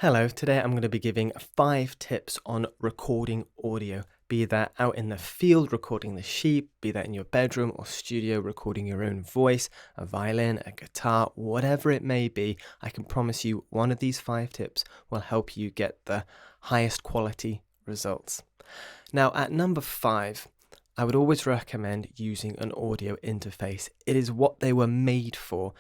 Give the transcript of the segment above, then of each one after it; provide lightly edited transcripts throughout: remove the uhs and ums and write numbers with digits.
Hello, today I'm going to be giving 5 tips on recording audio, be that out in the field recording the sheep, be that in your bedroom or studio recording your own voice, a violin, a guitar, whatever it may be. I can promise you one of these 5 tips will help you get the highest quality results. Now, at number 5, I would always recommend using an audio interface. It is what they were made for,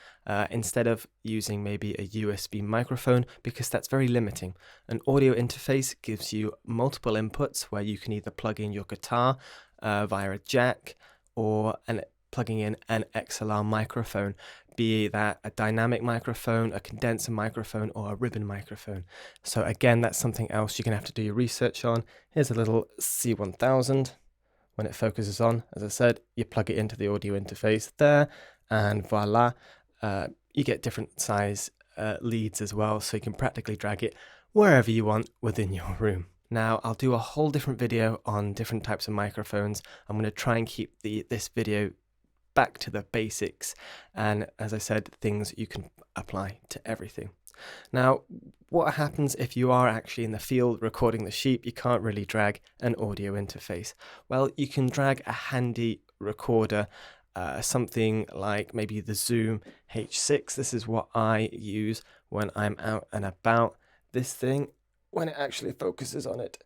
instead of using maybe a USB microphone, because that's very limiting. An audio interface gives you multiple inputs where you can either plug in your guitar via a jack or plugging in an XLR microphone, be that a dynamic microphone, a condenser microphone, or a ribbon microphone. So again, that's something else you're going to have to do your research on. Here's a little C1000. When it focuses on, as I said, you plug it into the audio interface there, and voila, you get different size leads as well, so you can practically drag it wherever you want within your room. Now, I'll do a whole different video on different types of microphones. I'm going to try and keep this video back to the basics, and as I said, things you can apply to everything. Now, what happens if you are actually in the field recording the sheep? You can't really drag an audio interface. Well, you can drag a handy recorder, something like maybe the Zoom H6. This is what I use when I'm out and about. This thing, when it actually focuses on it,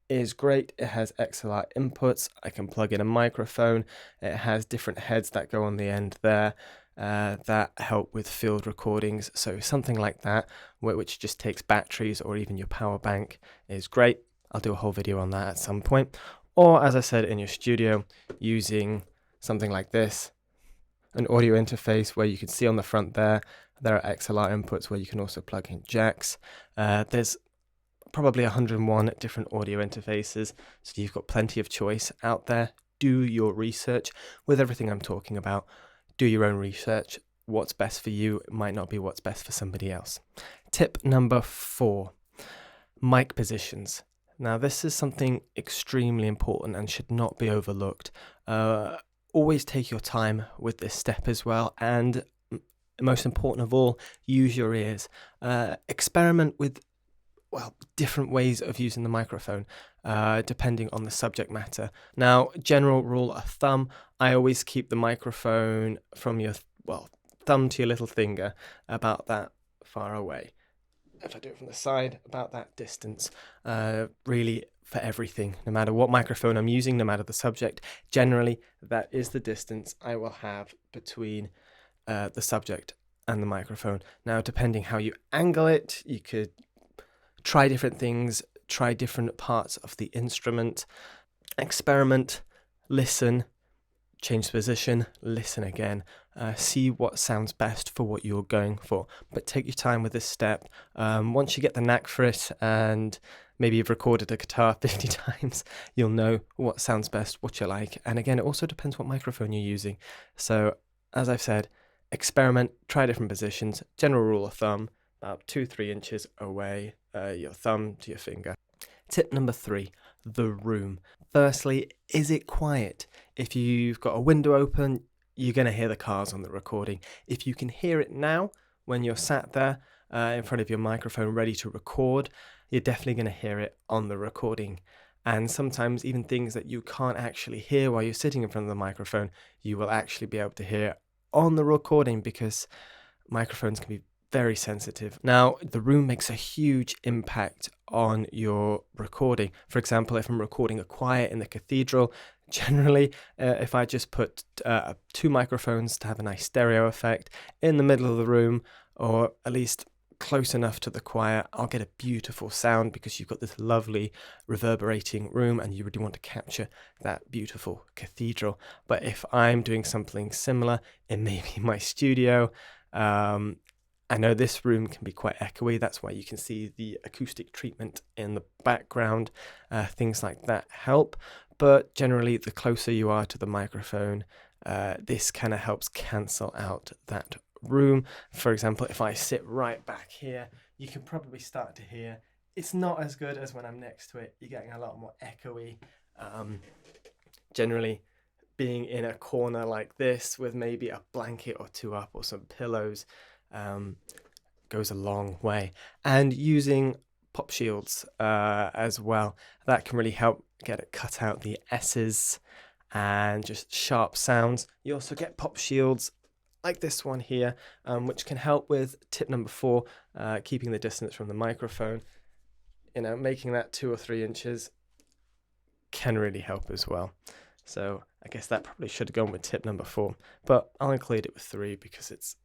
is great. It has XLR inputs. I can plug in a microphone. It has different heads that go on the end there. That help with field recordings. So something like that, which just takes batteries or even your power bank, is great. I'll do a whole video on that at some point. Or as I said, in your studio, using something like this, an audio interface where you can see on the front there are XLR inputs where you can also plug in jacks. There's probably 101 different audio interfaces, so you've got plenty of choice out there. Do your research with everything I'm talking about. Do your own research. What's best for you might not be what's best for somebody else. Tip number 4, mic positions. Now, this is something extremely important and should not be overlooked. Always take your time with this step as well, and most important of all, use your ears. Experiment with different ways of using the microphone, depending on the subject matter. Now, general rule of thumb, I always keep the microphone from your thumb to your little finger, about that far away. If I do it from the side, about that distance. Really, for everything, no matter what microphone I'm using, no matter the subject, generally that is the distance I will have between the subject and the microphone. Now, depending how you angle it, you could try different things, try different parts of the instrument, experiment, listen, change position, listen again, see what sounds best for what you're going for. But take your time with this step. Once you get the knack for it, and maybe you've recorded a guitar 50 times, you'll know what sounds best, what you like. And again, it also depends what microphone you're using. So, as I've said, experiment, try different positions. General rule of thumb, about 2-3 inches away, your thumb to your finger. Tip number 3, the room. Firstly, is it quiet? If you've got a window open, you're going to hear the cars on the recording. If you can hear it now, when you're sat there in front of your microphone ready to record, you're definitely going to hear it on the recording. And sometimes even things that you can't actually hear while you're sitting in front of the microphone, you will actually be able to hear on the recording, because microphones can be very sensitive. Now, the room makes a huge impact on your recording. For example, if I'm recording a choir in the cathedral, generally, if I just put 2 microphones to have a nice stereo effect in the middle of the room, or at least close enough to the choir, I'll get a beautiful sound, because you've got this lovely reverberating room and you really want to capture that beautiful cathedral. But if I'm doing something similar in maybe my studio, I know this room can be quite echoey. That's why you can see the acoustic treatment in the background. Things like that help. But generally, the closer you are to the microphone, this kind of helps cancel out that room. For example, if I sit right back here, you can probably start to hear it's not as good as when I'm next to it. You're getting a lot more echoey. Generally, being in a corner like this with maybe a blanket or 2 up or some pillows, goes a long way. And using pop shields as well, that can really help get it cut out the S's and just sharp sounds. You also get pop shields like this one here, which can help with tip number 4, keeping the distance from the microphone. Making that 2 or 3 inches can really help as well. So I guess that probably should have gone with tip number 4, but I'll include it with 3 because it's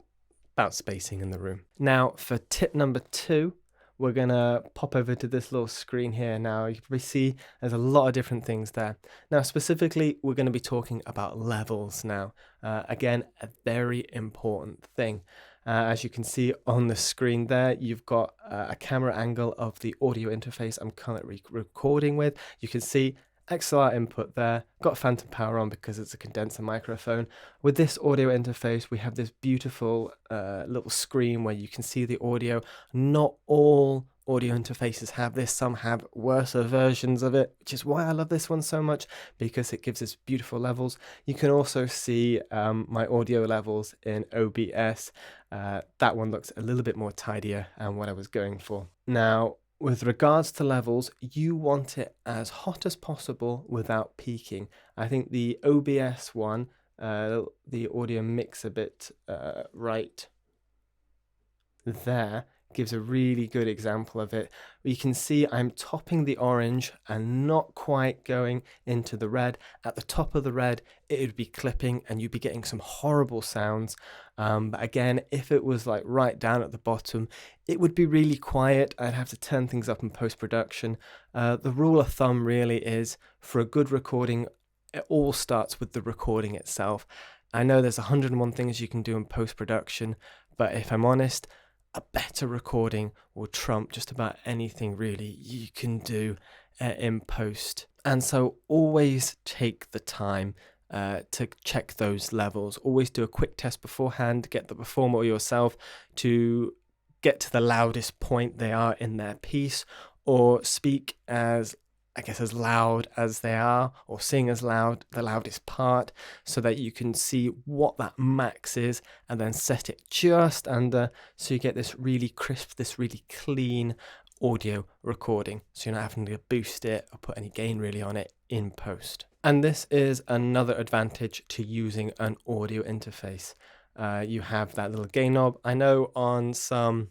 about spacing in the room. Now for tip number 2, we're gonna pop over to this little screen here. Now you can probably see there's a lot of different things there. Now specifically, we're gonna be talking about levels now. Again, a very important thing. As you can see on the screen there, you've got a camera angle of the audio interface I'm currently recording with. You can see XLR input there, got phantom power on because it's a condenser microphone. With this audio interface, we have this beautiful little screen where you can see the audio. Not all audio interfaces have this, some have worse versions of it, which is why I love this one so much, because it gives us beautiful levels. You can also see my audio levels in OBS. That one looks a little bit more tidier and what I was going for. Now, with regards to levels, you want it as hot as possible without peaking. I think the OBS one, the audio mix a bit right there, gives a really good example of it. You can see I'm topping the orange and not quite going into the red. At the top of the red, it would be clipping and you'd be getting some horrible sounds. But again, if it was like right down at the bottom, it would be really quiet. I'd have to turn things up in post-production. The rule of thumb really is, for a good recording, it all starts with the recording itself. I know there's 101 things you can do in post-production, but if I'm honest, a better recording will trump just about anything really you can do in post. And so always take the time to check those levels. Always do a quick test beforehand, get the performer or yourself to get to the loudest point they are in their piece, or speak as loud as they are, or sing as loud, the loudest part, so that you can see what that max is and then set it just under, so you get this really crisp, this really clean audio recording, so you're not having to boost it or put any gain really on it in post. And this is another advantage to using an audio interface. You have that little gain knob. I know on some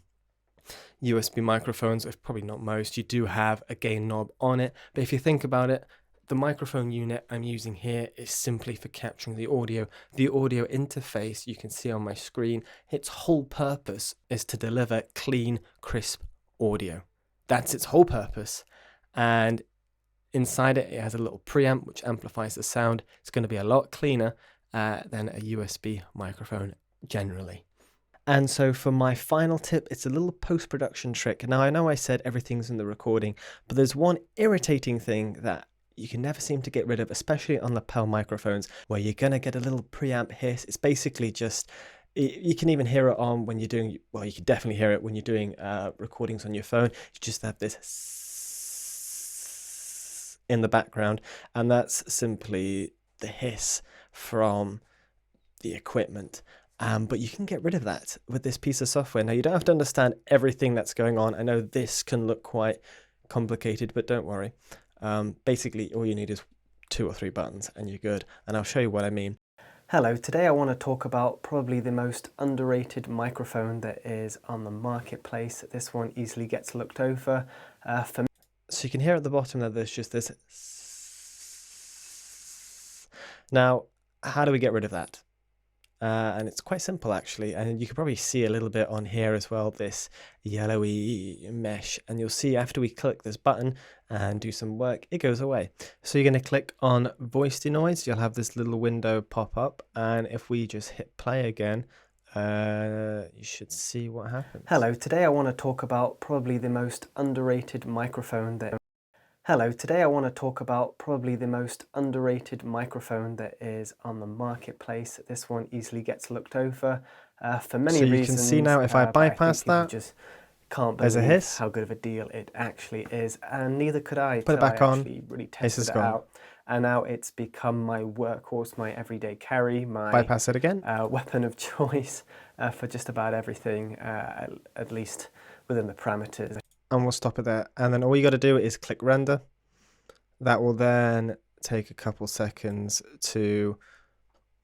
USB microphones, if probably not most, you do have a gain knob on it, but if you think about it, the microphone unit I'm using here is simply for capturing the audio. The audio interface you can see on my screen, its whole purpose is to deliver clean, crisp audio. That's its whole purpose. And inside it, it has a little preamp which amplifies the sound. It's going to be a lot cleaner than a USB microphone generally. And so for my final tip, it's a little post-production trick. Now, I know I said everything's in the recording, but there's one irritating thing that you can never seem to get rid of, especially on lapel microphones, where you're going to get a little preamp hiss. It's basically just, you can even hear it on when you're doing, well, you can definitely hear it when you're doing recordings on your phone. You just have this in the background, and that's simply the hiss from the equipment. But you can get rid of that with this piece of software. Now, you don't have to understand everything that's going on. I know this can look quite complicated, but don't worry. Basically, all you need is 2 or 3 buttons and you're good. And I'll show you what I mean. Hello, today I want to talk about probably the most underrated microphone that is on the marketplace. This one easily gets looked over. So you can hear at the bottom that there's just this. Now, how do we get rid of that? And it's quite simple actually, and you can probably see a little bit on here as well, this yellowy mesh, and you'll see after we click this button and do some work, it goes away. So you're going to click on voice denoise, you'll have this little window pop up, and if we just hit play again, you should see what happens. Hello, today I want to talk about probably the most underrated microphone that Hello, today I want to talk about probably the most underrated microphone that is on the marketplace. This one easily gets looked over for many reasons. So you can see now if I bypass that, just can't believe there's a hiss. How good of a deal it actually is, and neither could I. Put it back on. Really tested it out. and now it's become my workhorse, my everyday carry, my Bypass it again. weapon of choice for just about everything, at least within the parameters. And we'll stop it there. And then all you got to do is click render. That will then take a couple seconds to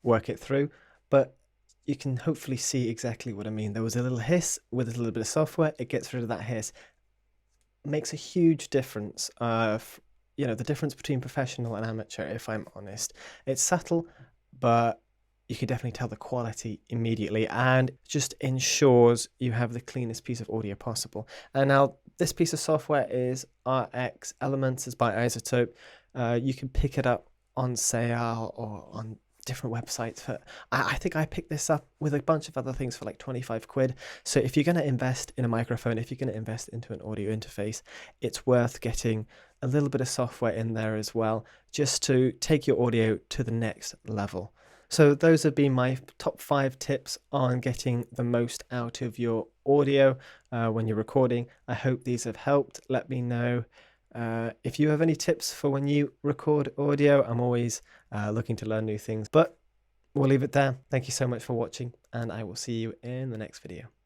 work it through, but you can hopefully see exactly what I mean. There was a little hiss with a little bit of software. It gets rid of that hiss. Makes a huge difference. You know, the difference between professional and amateur, if I'm honest. It's subtle, but you can definitely tell the quality immediately, and just ensures you have the cleanest piece of audio possible. And now this piece of software is RX Elements, is by iZotope. You can pick it up on sale or on different websites. I think I picked this up with a bunch of other things for like 25 quid. So if you're going to invest in a microphone, if you're going to invest into an audio interface, it's worth getting a little bit of software in there as well, just to take your audio to the next level. So those have been my top 5 tips on getting the most out of your audio when you're recording. I hope these have helped. Let me know if you have any tips for when you record audio. I'm always looking to learn new things, but we'll leave it there. Thank you so much for watching, and I will see you in the next video.